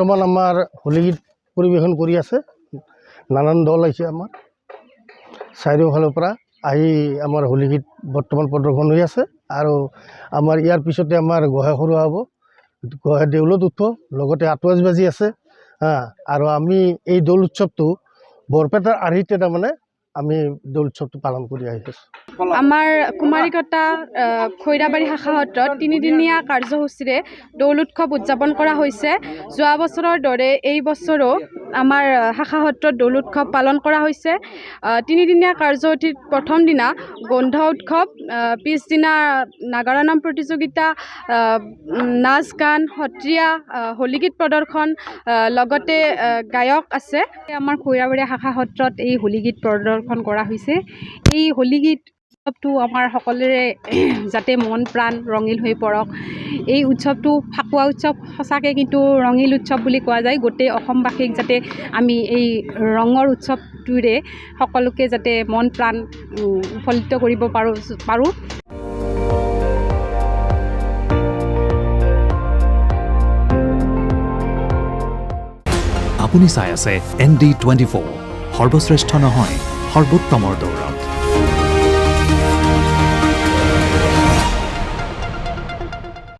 বৰ্তমান আমাৰ হোলি গীত পৰিবেশন কৰি আছে নানান দল আছে আমাৰ চাৰিওফালৰ পৰা আহি আমাৰ হোলি গীত বৰ্তমান প্ৰদৰ্শন হৈ আছে আৰু আমাৰ ইয়াৰ পিছতে আমাৰ গোঁসাই খৰুৱা হ'ব গোঁসাই দেউলত উৎসৱ লগতে আতচ বাজি আছে আৰু আমি এই দৌল উৎসৱটো বৰপেটাৰ আৰ্হিতে তাৰমানে আমি দৌল উৎসৱটো পালন কৰি আহিছোঁ আমাৰ কুমাৰীকটা খৈৰাবাৰী শাখা সত্ৰত তিনিদিনীয়া কাৰ্যসূচীৰে দৌল উৎসৱ উদযাপন কৰা হৈছে যোৱা বছৰৰ দৰে এই বছৰো আমাৰ শাখা সত্ৰত দৌল উৎসৱ পালন কৰা হৈছে তিনিদিনীয়া কাৰ্যসূচীৰ প্ৰথম দিনা গন্ধ উৎসৱ পিছদিনা নাগাৰা নাম প্ৰতিযোগিতা নাচ গান সত্ৰীয়া হোলী গীত প্ৰদৰ্শন লগতে গায়ক আছে আমাৰ খৈৰাবাৰী শাখা সত্ৰত এই হোলী গীত প্ৰদৰ্শন কৰা হৈছে এই হোলী গীত উৎসৱটো আমাৰ সকলোৰে যাতে মন প্ৰাণ ৰঙিল হৈ পৰক এই উৎসৱটো ফাকুৱা উৎসৱ সঁচাকৈ কিন্তু ৰঙিল উৎসৱ বুলি কোৱা যায় গোটেই অসমবাসীক যাতে আমি এই ৰঙৰ উৎসৱটোৰে সকলোকে যাতে মন প্ৰাণ উৎফুল্লিত কৰিব পাৰোঁ আপুনি চাই আছে ND24 সৰ্বশ্ৰেষ্ঠ নহয় সৰ্বোত্তমৰ দৌৰ